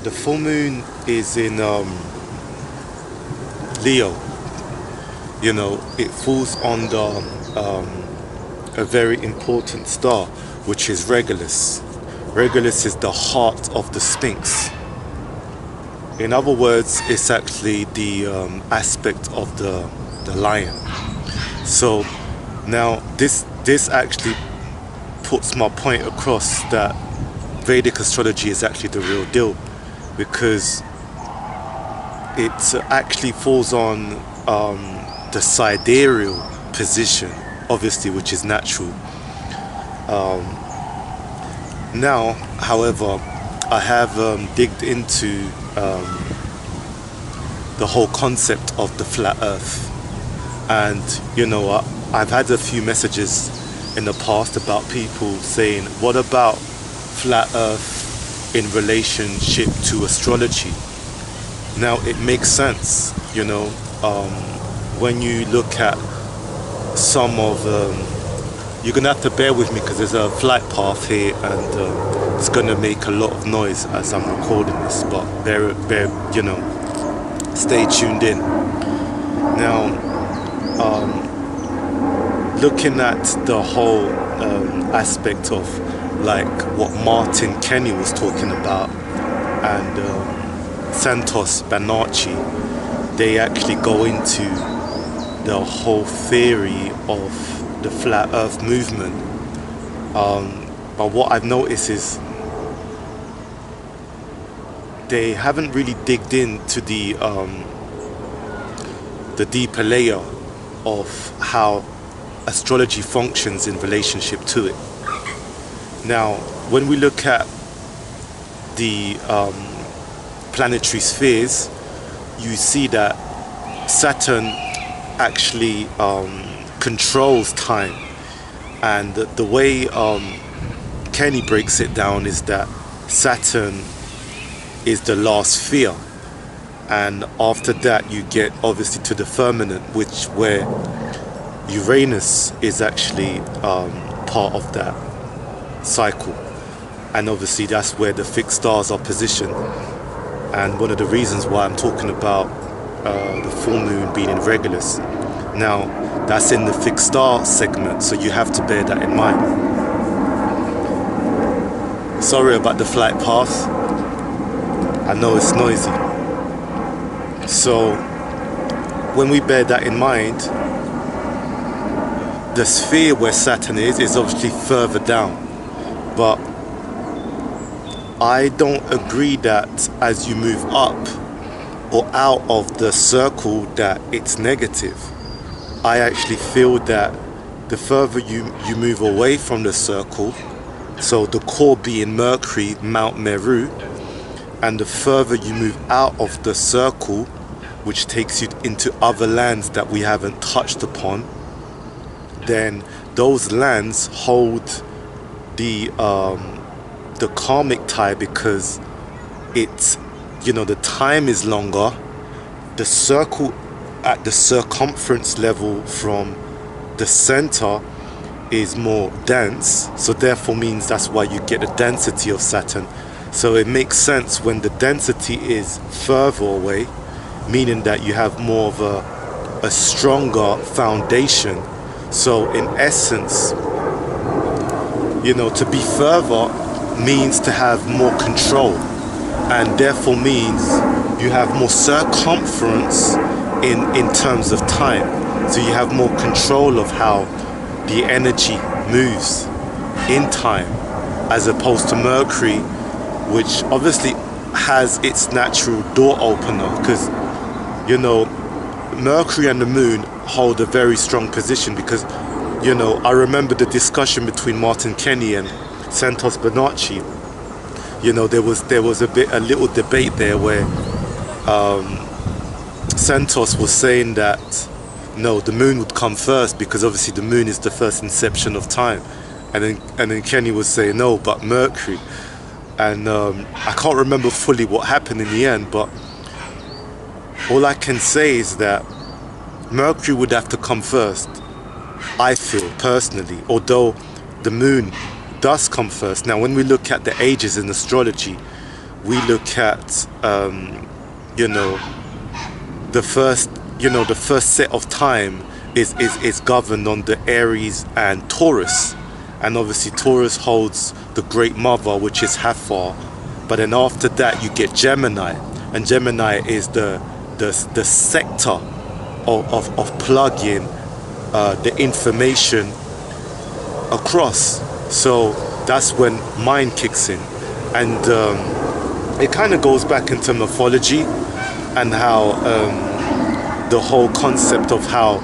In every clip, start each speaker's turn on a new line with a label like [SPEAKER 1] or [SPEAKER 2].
[SPEAKER 1] The full moon is in Leo. You know, it falls on a very important star, which is Regulus. Regulus is the heart of the Sphinx. In other words, it's actually the aspect of the lion. So now this actually puts my point across that Vedic astrology is actually the real deal, because it actually falls on the sidereal position, obviously, which is natural. Now, however, I have digged into the whole concept of the flat earth, and you know, I've had a few messages in the past about people saying, what about flat earth in relationship to astrology? Now it makes sense, you know, when you look at some of you're gonna have to bear with me because there's a flight path here, and it's gonna make a lot of noise as I'm recording this, but bear you know, stay tuned in. Now looking at the whole aspect of like what Martin Kenny was talking about, and Santos Bonacci, they actually go into the whole theory of the flat earth movement. But what I've noticed is they haven't really digged into the deeper layer of how astrology functions in relationship to it. Now, when we look at the planetary spheres, you see that Saturn actually controls time, and the way Kenny breaks it down is that Saturn is the last sphere, and after that you get obviously to the firmament, where Uranus is actually part of that cycle, and obviously that's where the fixed stars are positioned. And one of the reasons why I'm talking about the full moon being in Regulus, now that's in the fixed star segment, so you have to bear that in mind. Sorry about the flight path, I know it's noisy. So when we bear that in mind, the sphere where Saturn is obviously further down, but I don't agree that as you move up or out of the circle that it's negative. I actually feel that the further you move away from the circle, so the core being Mercury, Mount Meru, and the further you move out of the circle, which takes you into other lands that we haven't touched upon, then those lands hold the karmic tie, because it's, you know, the time is longer, the circle at the circumference level from the center is more dense, so therefore means that's why you get the density of Saturn. So it makes sense when the density is further away, meaning that you have more of a stronger foundation. So in essence, you know, to be further means to have more control, and therefore means you have more circumference in terms of time. So you have more control of how the energy moves in time, as opposed to Mercury, which obviously has its natural door opener, because, you know, Mercury and the moon hold a very strong position, because, you know, I remember the discussion between Martin Kenny and Santos Bonacci. You know, there was a little debate there where Santos was saying that no, the moon would come first, because obviously the moon is the first inception of time, and then Kenny was saying no, but Mercury. And I can't remember fully what happened in the end, but all I can say is that Mercury would have to come first, I feel personally, although the moon does come first. Now when we look at the ages in astrology, we look at, you know, the first set of time is governed on the Aries and Taurus. And obviously Taurus holds the Great Mother, which is Hathor. But then after that you get Gemini. And Gemini is the sector of plugging the information across. So that's when mind kicks in. And it kind of goes back into mythology and how the whole concept of how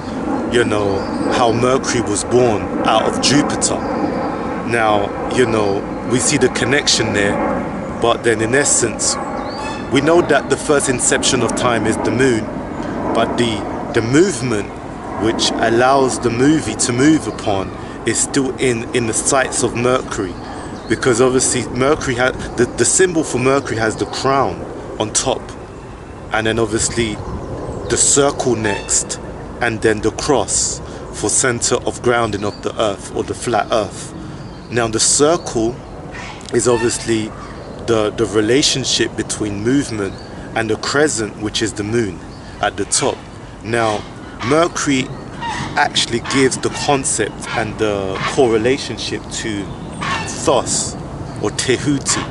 [SPEAKER 1] Mercury was born out of Jupiter. Now, we see the connection there, but then in essence, we know that the first inception of time is the moon, but the movement which allows the movie to move upon is still in the sights of Mercury, because obviously Mercury has the symbol for Mercury has the crown on top, and then obviously the circle next, and then the cross for center of grounding of the earth, or the flat earth. Now the circle is obviously the relationship between movement and the crescent, which is the moon at the top. Now Mercury actually gives the concept and the correlationship to Thos or Tehuti,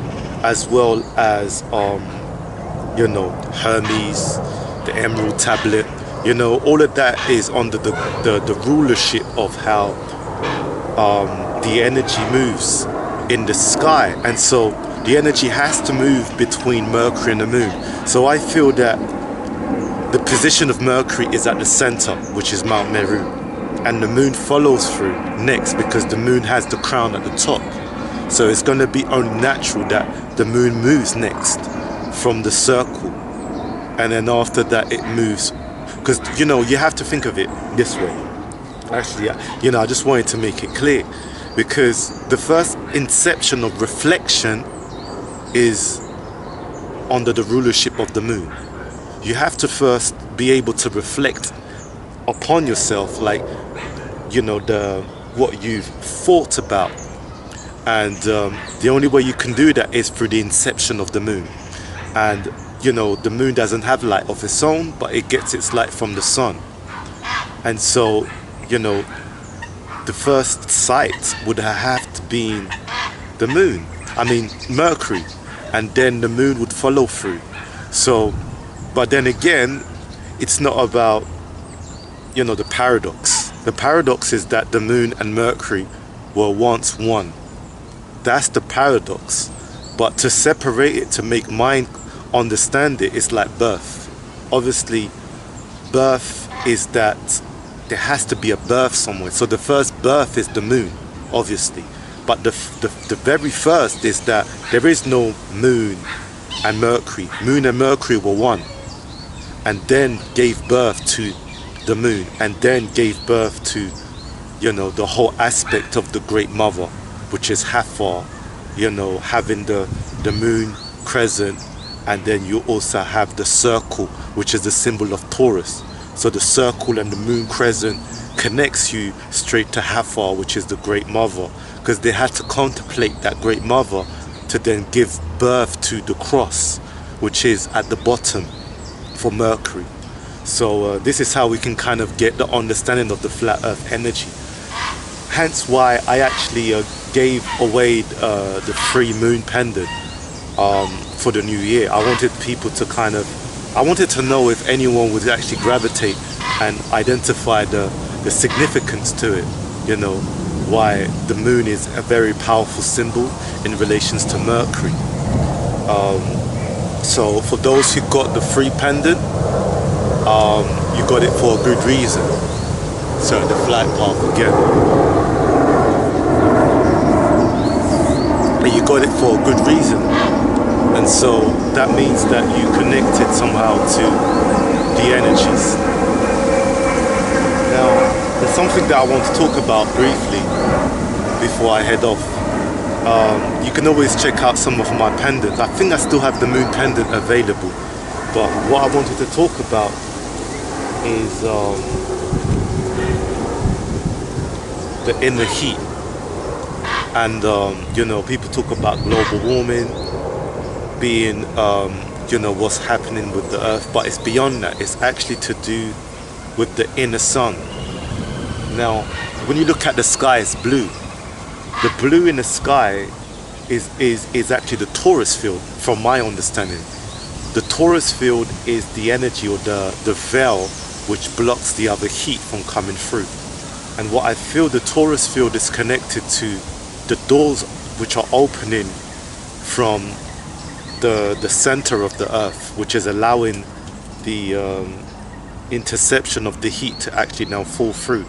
[SPEAKER 1] as well as Hermes, the Emerald Tablet. All of that is under the rulership of how the energy moves in the sky. And so the energy has to move between Mercury and the moon. So I feel that the position of Mercury is at the center, which is Mount Meru, and the moon follows through next, because the moon has the crown at the top. So it's going to be only natural that the moon moves next from the circle, and then after that it moves, because you have to think of it this way. Actually, I just wanted to make it clear, because the first inception of reflection is under the rulership of the moon. You have to first be able to reflect upon yourself, like what you've thought about, and the only way you can do that is through the inception of the moon. And the moon doesn't have light of its own, but it gets its light from the sun. And so the first sight would have to be the moon, Mercury, and then the moon would follow through. So, but then again, it's not about the paradox. The paradox is that the moon and Mercury were once one. That's the paradox. But to separate it, to make mind understand it, is like birth. Obviously, birth is that there has to be a birth somewhere. So the first birth is the moon, obviously. But the very first is that there is no moon and Mercury. Moon and Mercury were one, and then gave birth to the moon, and then gave birth to the whole aspect of the Great Mother, which is Hathor, having the moon crescent, and then you also have the circle, which is the symbol of Taurus. So the circle and the moon crescent connects you straight to Hathor, which is the Great Mother, because they had to contemplate that Great Mother to then give birth to the cross, which is at the bottom for Mercury. So this is how we can kind of get the understanding of the flat earth energy. Hence why I actually gave away the free moon pendant for the new year. I wanted people to I wanted to know if anyone would actually gravitate and identify the significance to it, why the moon is a very powerful symbol in relations to Mercury. So for those who got the free pendant, you got it for a good reason. So the flight path again. And you got it for a good reason. And so that means that you connected somehow to the energies. Now, there's something that I want to talk about briefly before I head off. You can always check out some of my pendants. I think I still have the moon pendant available. But what I wanted to talk about is the inner heat. And, people talk about global warming, being, you know, what's happening with the earth, but it's beyond that. It's actually to do with the inner sun. Now, when you look at the sky, it's blue. The blue in the sky is actually the Taurus field, from my understanding. The Taurus field is the energy, or the veil which blocks the other heat from coming through. And what I feel, the Taurus field is connected to the doors which are opening from the center of the earth, which is allowing the interception of the heat to actually now fall through.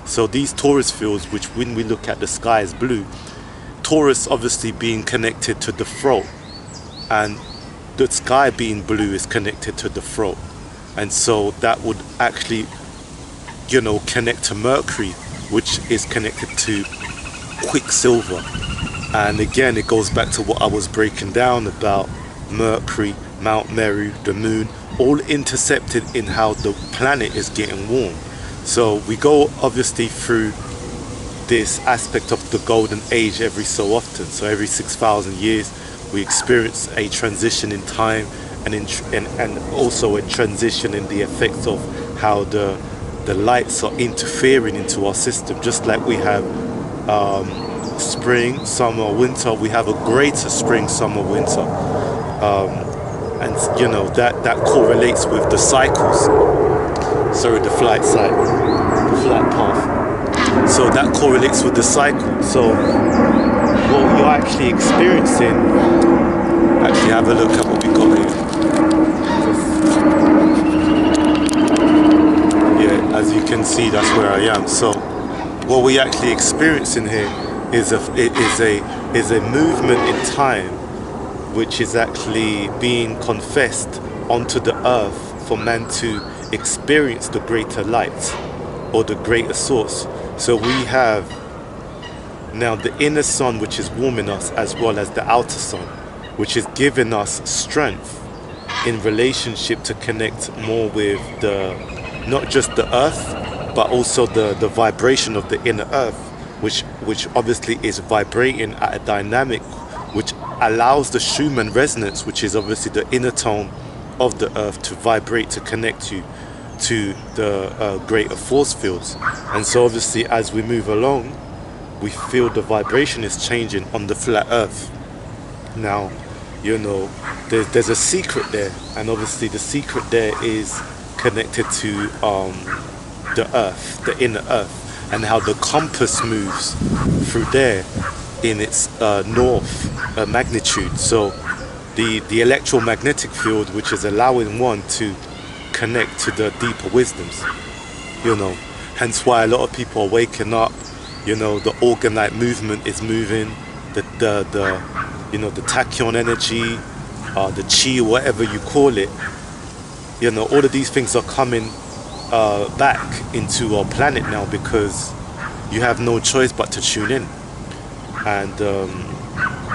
[SPEAKER 1] So these Taurus fields, which when we look at the sky is blue, Taurus obviously being connected to the throat, and the sky being blue is connected to the throat. And so that would actually, you know, connect to Mercury, which is connected to Quicksilver. And again, it goes back to what I was breaking down about Mercury, Mount Meru, the moon, all intercepted in how the planet is getting warm. So we go obviously through this aspect of the golden age every so often. So every 6,000 years we experience a transition in time, and also a transition in the effects of how the lights are interfering into our system. Just like we have spring, summer, winter, we have a greater spring, summer, winter, and you know that correlates with the cycles. Sorry, the flight path. So that correlates with the cycle. So what you're actually experiencing, actually have a look at what we got here. Yeah, as you can see, that's where I am. So what we actually experiencing here is a movement in time, which is actually being confessed onto the earth for man to experience the greater light, or the greater source. So we have now the inner sun, which is warming us, as well as the outer sun, which is giving us strength in relationship to connect more with not just the earth, but also the vibration of the inner earth, which obviously is vibrating at a dynamic which allows the Schumann resonance, which is obviously the inner tone of the earth, to vibrate, to connect you to the greater force fields. And so obviously as we move along, we feel the vibration is changing on the flat earth. Now, you know, there's a secret there, and obviously the secret there is connected to the earth, the inner earth, and how the compass moves through there in its north magnitude. So the electromagnetic field, which is allowing one to connect to the deeper wisdoms, you know, hence why a lot of people are waking up. You know, the orgonite movement is moving, the you know, the tachyon energy, the chi, whatever you call it. You know, all of these things are coming back into our planet now, because you have no choice but to tune in. And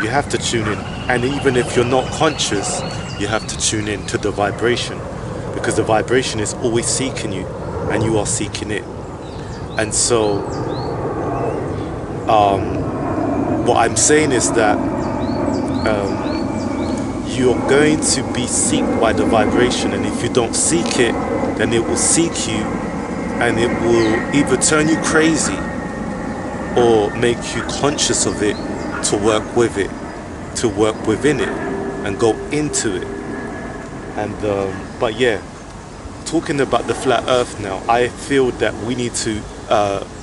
[SPEAKER 1] you have to tune in. And even if you're not conscious, you have to tune in to the vibration, because the vibration is always seeking you, and you are seeking it. And so what I'm saying is that you're going to be seeked by the vibration, and if you don't seek it, then it will seek you, and it will either turn you crazy or make you conscious of it, to work with it, to work within it, and go into it. And but yeah, talking about the flat earth now, I feel that we need to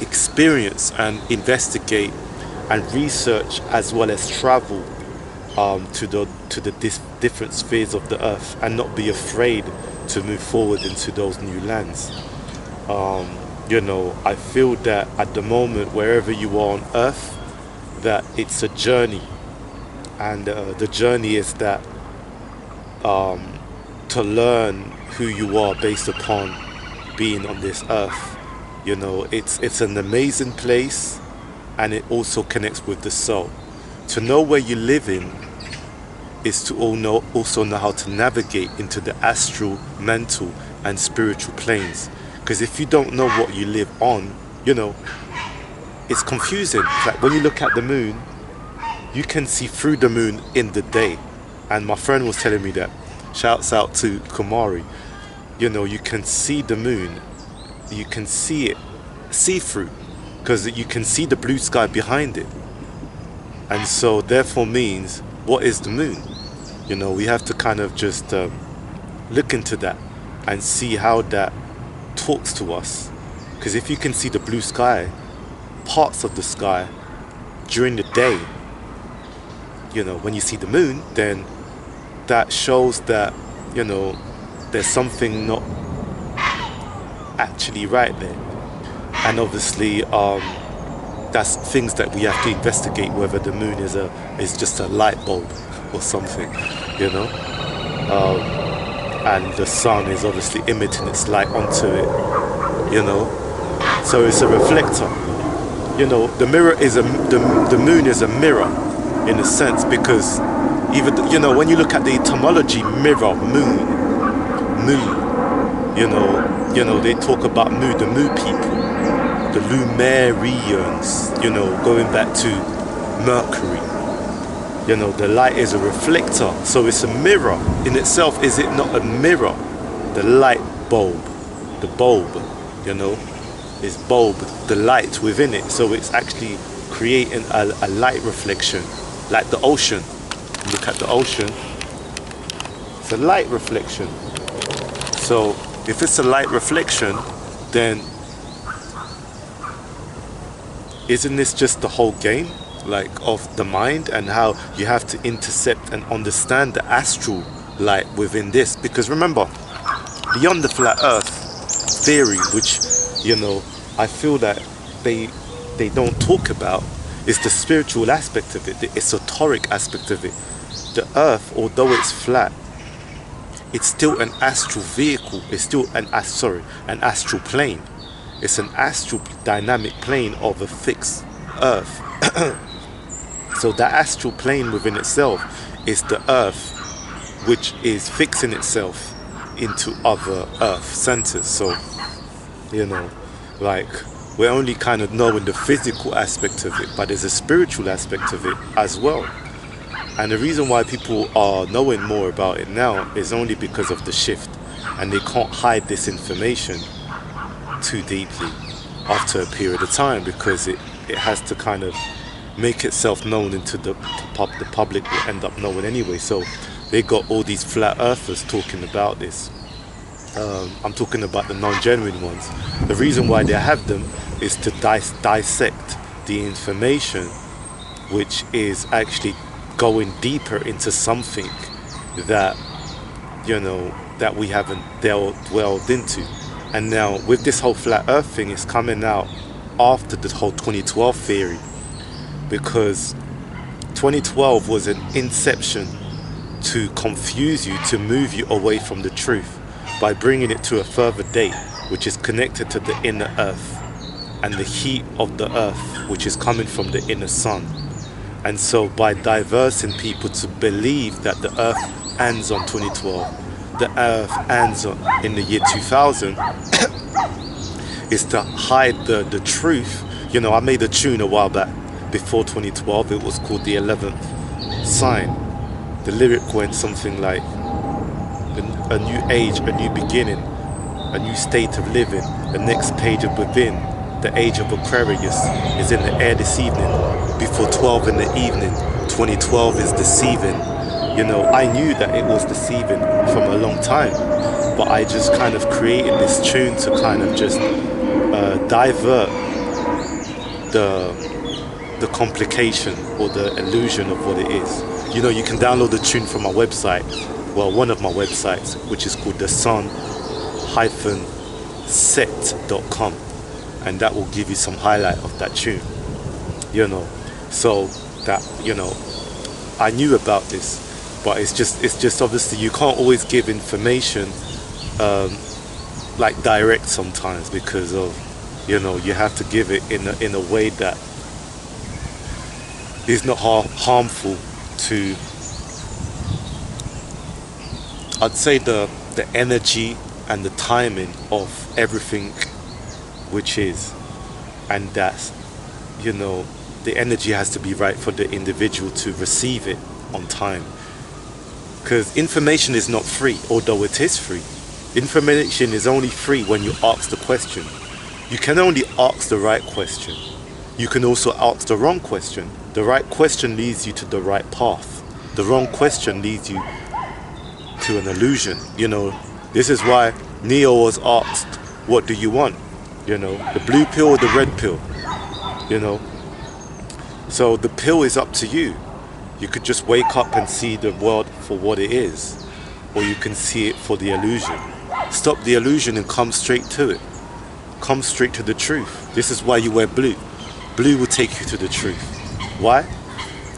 [SPEAKER 1] experience and investigate and research, as well as travel to the different spheres of the earth, and not be afraid to move forward into those new lands. You know, I feel that at the moment, wherever you are on earth, that it's a journey, and the journey is that to learn who you are based upon being on this earth. You know, it's an amazing place, and it also connects with the soul. To know where you live in is to also know how to navigate into the astral, mental, and spiritual planes. Because if you don't know what you live on, you know, it's confusing. Like when you look at the moon, you can see through the moon in the day. And my friend was telling me that, shouts out to Kumari, you know, you can see the moon, you can see it see-through, because you can see the blue sky behind it. And so therefore means, what is the moon? You know, we have to kind of just look into that and see how that talks to us. Because if you can see the blue sky, parts of the sky during the day, you know, when you see the moon, then that shows that, you know, there's something not actually right there. And obviously that's things that we have to investigate, whether the moon is just a light bulb or something, you know. And the sun is obviously emitting its light onto it, you know. So it's a reflector. You know, the mirror is the moon is a mirror in a sense, because even, you know, when you look at the etymology, mirror, moon, you know, they talk about the Mu people, the Lumerians, you know, going back to Mercury. You know, the light is a reflector, so it's a mirror in itself. Is it not a mirror? The light bulb, the bulb, you know, is bulb, the light within it. So it's actually creating a light reflection, like the ocean. Look at the ocean, it's a light reflection. So if it's a light reflection, then isn't this just the whole game, like, of the mind, and how you have to intercept and understand the astral light within this? Because remember, beyond the flat earth theory, which, you know, I feel that they don't talk about, is the spiritual aspect of it, the esoteric aspect of it. The earth, although it's flat, it's still an astral vehicle. It's still an astral plane. It's an astral dynamic plane of a fixed earth. So that astral plane within itself is the earth, which is fixing itself into other earth centers. So, you know, like, we're only kind of knowing the physical aspect of it, but there's a spiritual aspect of it as well. And the reason why people are knowing more about it now is only because of the shift, and they can't hide this information too deeply after a period of time, because it has to kind of make itself known into the public will end up knowing anyway. So they got all these flat earthers talking about this. I'm talking about the non-genuine ones. The reason why they have them is to dissect the information, which is actually going deeper into something that, you know, that we haven't delved into. And now with this whole flat earth thing, it's coming out after the whole 2012 theory, because 2012 was an inception to confuse you, to move you away from the truth by bringing it to a further date, which is connected to the inner earth and the heat of the earth, which is coming from the inner sun. And so by diversing people to believe that the earth ends on 2012, the earth ends in the year 2000, is to hide the truth. You know, I made a tune a while back before 2012. It was called The 11th Sign. The lyric went something like, a new age, a new beginning, a new state of living, the next page of within. The age of Aquarius is in the air this evening, before 12 in the evening. 2012 is deceiving. You know, I knew that it was deceiving from a long time, but I just kind of created this tune to kind of just divert the complication or the illusion of what it is. You know, you can download the tune from my website, well, one of my websites, which is called thesun-set.com, and that will give you some highlight of that tune, you know. So that, you know, I knew about this, but it's just obviously you can't always give information like direct sometimes, because of, you know, you have to give it in a way that is not harmful to, I'd say, the energy and the timing of everything which is. And that's, you know, the energy has to be right for the individual to receive it on time. Because information is not free, although it is free. Information is only free when you ask the question. You can only ask the right question. You can also ask the wrong question. The right question leads you to the right path. The wrong question leads you to an illusion. You know, this is why Neo was asked, what do you want? You know, the blue pill or the red pill? You know, so the pill is up to you. You could just wake up and see the world for what it is, or you can see it for the illusion. Stop the illusion and come straight to it. Come straight to the truth. This is why you wear blue. Blue will take you to the truth. Why?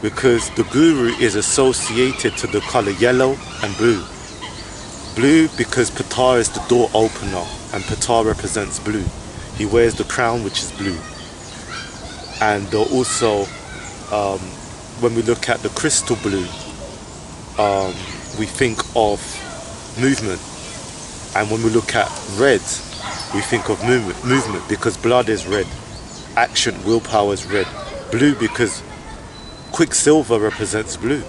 [SPEAKER 1] Because the guru is associated to the color yellow and blue. Blue because Ptah is the door opener, and Ptah represents blue. He wears the crown, which is blue. And also, when we look at the crystal blue, we think of movement. And when we look at red, we think of movement because blood is red. Action, willpower is red. Blue because quicksilver represents blue.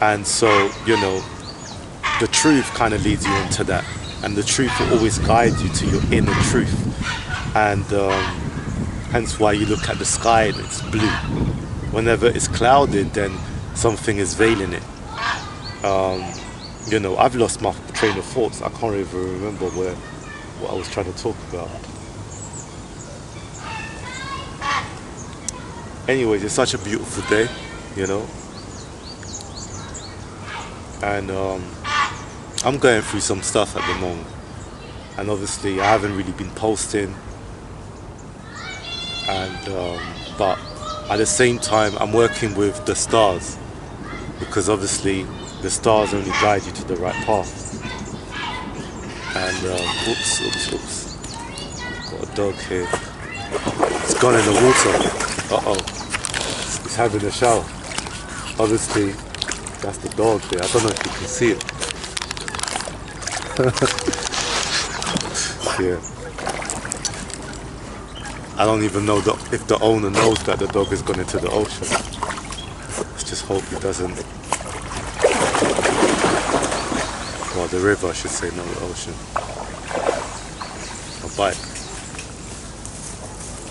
[SPEAKER 1] And so, you know, the truth kind of leads you into that. And the truth will always guide you to your inner truth. And hence why you look at the sky and it's blue. Whenever it's clouded, then something is veiling it. You know, I've lost my train of thoughts. I can't even remember what I was trying to talk about. Anyways, it's such a beautiful day, you know. And I'm going through some stuff at the moment. And obviously I haven't really been posting. And but at the same time I'm working with the stars, because obviously the stars only guide you to the right path. And oops, got a dog here. It's gone in the water. It's having a shower. Obviously that's the dog there. I don't know if you can see it. Yeah. I don't even know if the owner knows that the dog has gone into the ocean. Let's just hope he doesn't. Well, the river, I should say, not the ocean. A bike.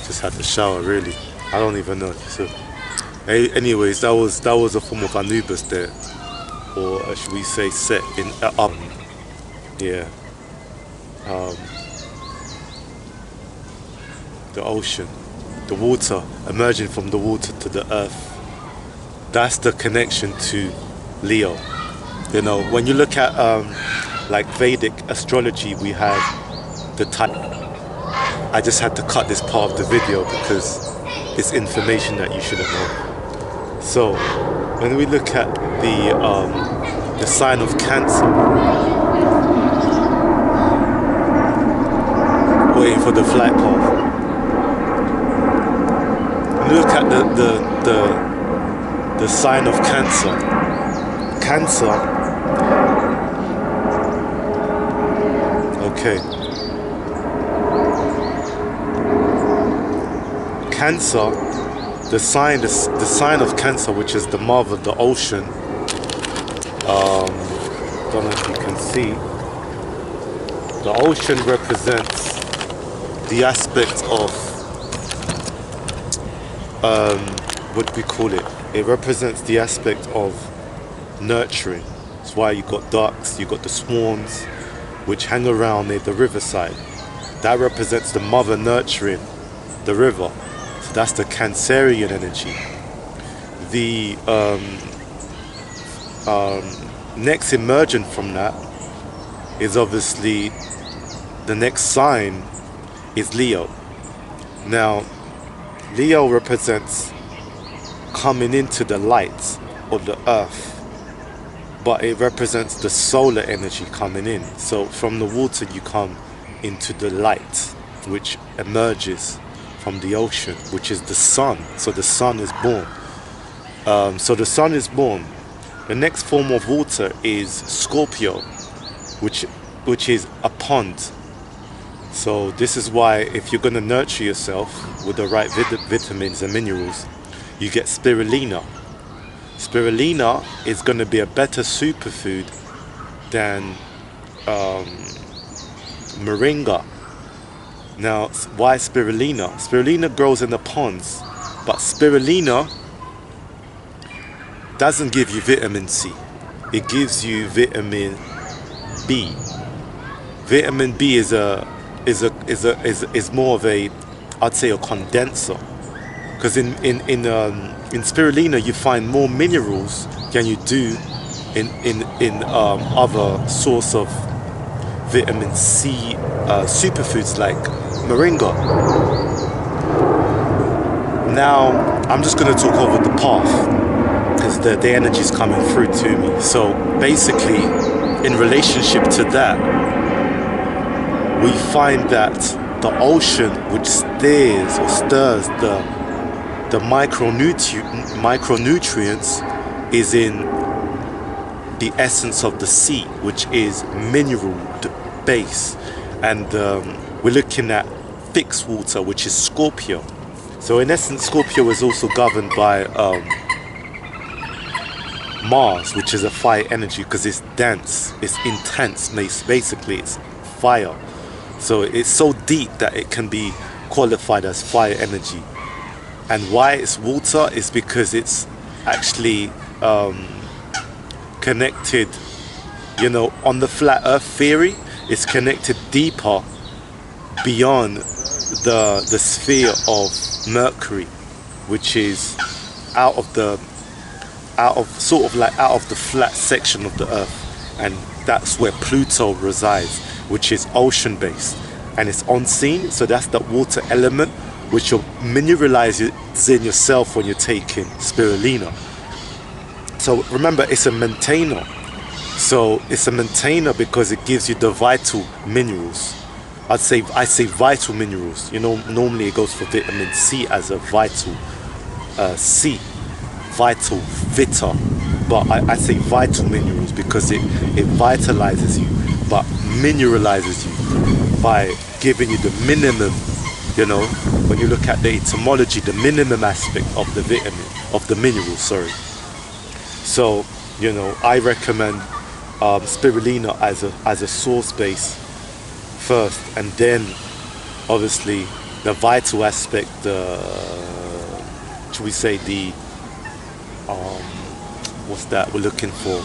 [SPEAKER 1] Just had the shower, really. I don't even know. So, anyways, that was a form of Anubis there, or should we say, set in up. Yeah. The ocean, the water, emerging from the water to the earth. That's the connection to Leo. You know, when you look at like Vedic astrology, we have the type. I just had to cut this part of the video because it's information that you shouldn't know. So when we look at the sign of Cancer, waiting for the flight path. Look at the sign of Cancer. Cancer. Okay. Cancer. The sign of Cancer, which is the mother, the ocean. Don't know if you can see. The ocean represents the aspect of what do we call it? It represents the aspect of nurturing. That's why you got ducks, you got the swans, which hang around near the riverside. That represents the mother nurturing the river. So that's the Cancerian energy. The next emergent from that is obviously the next sign is Leo. Now, Leo represents coming into the light of the earth, but it represents the solar energy coming in. So from the water you come into the light, which emerges from the ocean, which is the sun. So the sun is born. So the sun is born. The next form of water is Scorpio, which is a pond. So this is why if you're going to nurture yourself with the right vitamins and minerals, you get spirulina. Spirulina is going to be a better superfood than moringa. Now, why spirulina? Spirulina grows in the ponds, but spirulina doesn't give you vitamin C. It gives you vitamin B. Vitamin B is more of a, I'd say, a condenser, because in spirulina you find more minerals than you do in other source of vitamin C superfoods like moringa. Now I'm just going to talk over the path because the energy is coming through to me. So basically, in relationship to that, we find that the ocean, which stirs the micronutrients, is in the essence of the sea, which is mineral base, and we're looking at fixed water, which is Scorpio. So in essence, Scorpio is also governed by Mars, which is a fire energy, because it's dense, it's intense, basically it's fire. So it's so deep that it can be qualified as fire energy. And why it's water is because it's actually connected, on the flat earth theory, it's connected deeper beyond the sphere of Mercury, which is out of the flat section of the earth, and that's where Pluto resides, which is ocean based, and it's unseen. So that's the water element, which you'll mineralize in yourself when you're taking spirulina. So remember, it's a maintainer. So it's a maintainer because it gives you the vital minerals. I say vital minerals. Normally it goes for vitamin C as a vital C, vital, vita. But I say vital minerals because it vitalizes you, but mineralizes you by giving you the minimum. When you look at the etymology, the minimum aspect of the vitamin, of the mineral, sorry. So, I recommend spirulina as a source base first, and then obviously the vital aspect, should we say the what's that we're looking for?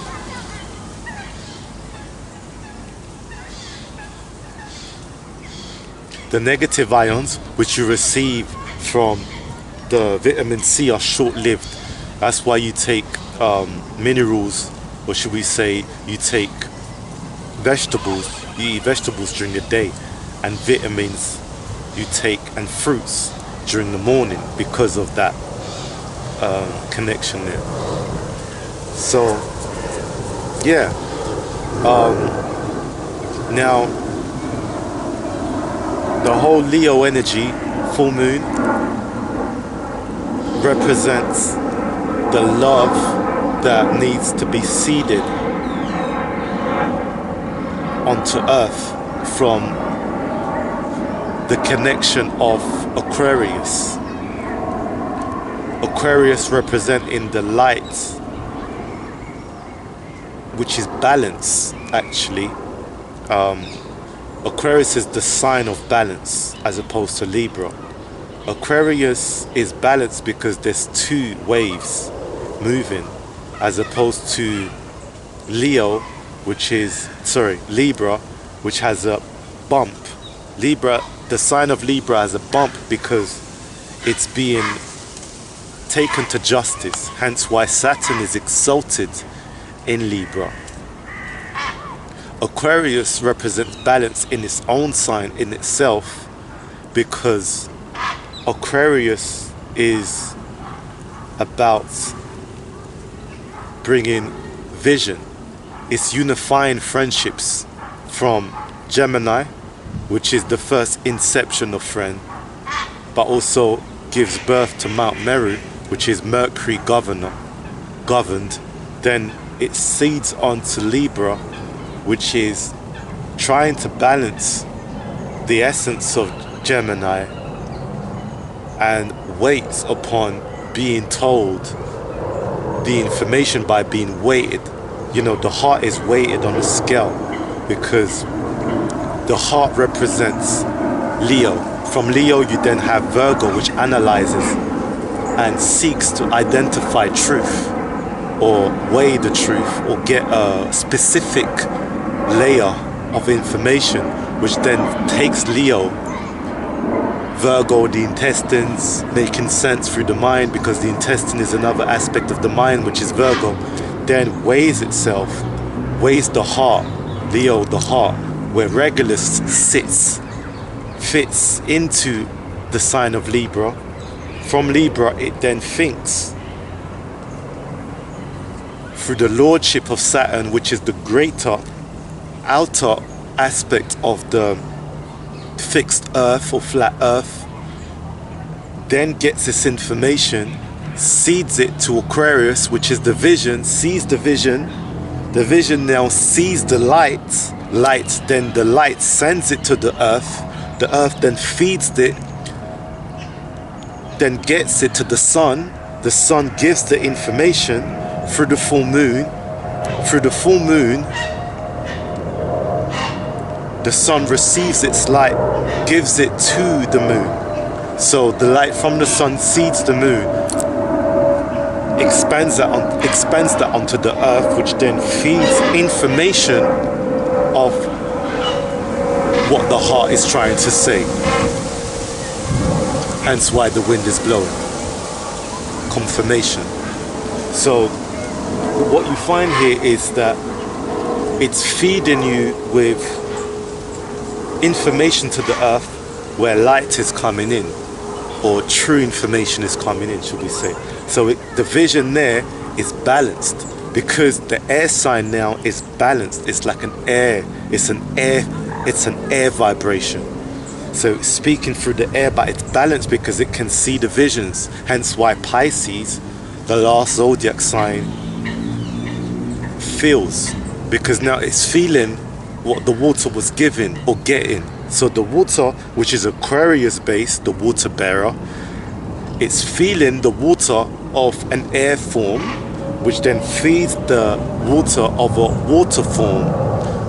[SPEAKER 1] The negative ions which you receive from the vitamin C are short-lived. That's why you take minerals, or should we say you take vegetables, you eat vegetables during the day, and vitamins you take, and fruits during the morning, because of that connection there. So yeah, now the whole Leo energy, full moon, represents the love that needs to be seeded onto Earth from the connection of Aquarius. Aquarius representing the light, which is balance, actually. Aquarius is the sign of balance as opposed to Libra. Aquarius is balanced because there's two waves moving, as opposed to Libra, which has a bump. The sign of Libra has a bump because it's being taken to justice, hence why Saturn is exalted in Libra. Aquarius represents balance in its own sign in itself, because Aquarius is about bringing vision. It's unifying friendships from Gemini, which is the first inception of friend, but also gives birth to Mount Meru, which is Mercury governed. Then it seeds onto Libra, which is trying to balance the essence of Gemini, and waits upon being told the information by being weighted. You know, the heart is weighted on a scale because the heart represents Leo. From Leo you then have Virgo, which analyzes and seeks to identify truth or weigh the truth or get a specific layer of information, which then takes Leo, Virgo, the intestines, making sense through the mind, because the intestine is another aspect of the mind, which is Virgo, then weighs itself, weighs the heart, Leo, the heart, where Regulus fits into the sign of Libra. From Libra it then thinks through the lordship of Saturn, which is the greater outer aspect of the fixed earth or flat earth, then gets this information, seeds it to Aquarius, which is the vision, sees the vision now sees the light, then the light sends it to the earth then feeds it, then gets it to the sun gives the information through the full moon, the sun receives its light, gives it to the moon. So the light from the sun seeds the moon, expands that onto the earth, which then feeds information of what the heart is trying to say. Hence why the wind is blowing. Confirmation. So what you find here is that it's feeding you with information to the earth where light is coming in, or true information is coming in, should we say. So the vision there is balanced because the air sign now is balanced. It's like an air, it's an air vibration. So speaking through the air, but it's balanced because it can see the visions. Hence why Pisces, the last zodiac sign, feels, because now it's feeling what the water was giving or getting. So the water, which is Aquarius based, the water bearer, it's feeling the water of an air form, which then feeds the water of a water form,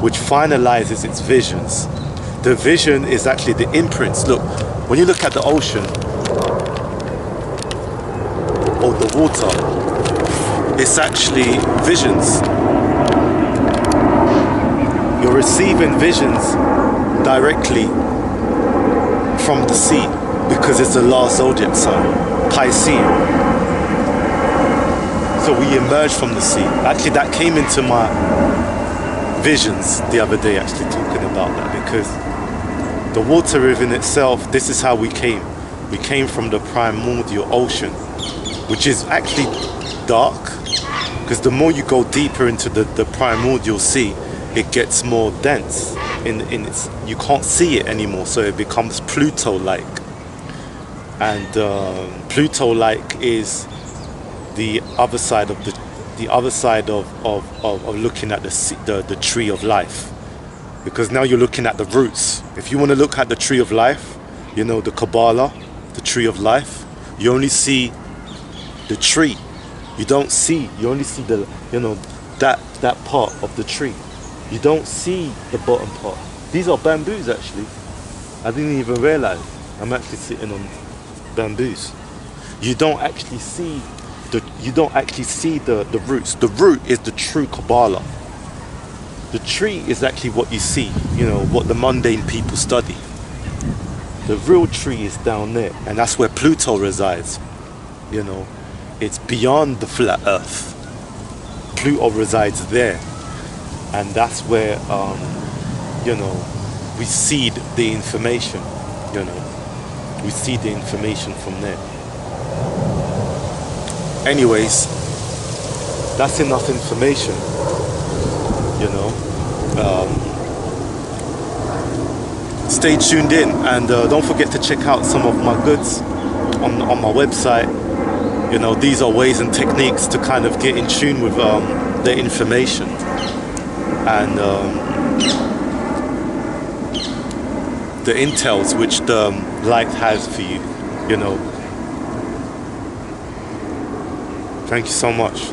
[SPEAKER 1] which finalizes its visions. The vision is actually the imprints. Look, when you look at the ocean or the water, it's actually visions. You're receiving visions directly from the sea because it's the last zodiac sign, Pisces. So we emerge from the sea. Actually, that came into my visions the other day, actually talking about that, because the water within itself, this is how we came. We came from the primordial ocean, which is actually dark, because the more you go deeper into the primordial sea, it gets more dense. You can't see it anymore, so it becomes Pluto-like. And Pluto-like is the other side of of looking at the tree of life, because now you're looking at the roots. If you want to look at the tree of life, you know, the Kabbalah, the tree of life, you only see the tree. You only see the, you know, that part of the tree. You don't see the bottom part. These are bamboos, actually. I didn't even realize I'm actually sitting on bamboos. You don't actually see the roots. The root is the true Kabbalah. The tree is actually what you see, you know, what the mundane people study. The real tree is down there, and that's where Pluto resides. You know, it's beyond the flat earth. Pluto resides there, and that's where you know, we seed the information. You know, we seed the information from there. Anyways, that's enough information, you know. Stay tuned in, and don't forget to check out some of my goods on my website. You know, these are ways and techniques to kind of get in tune with the information, and the intels which the light has for you, you know. Thank you so much.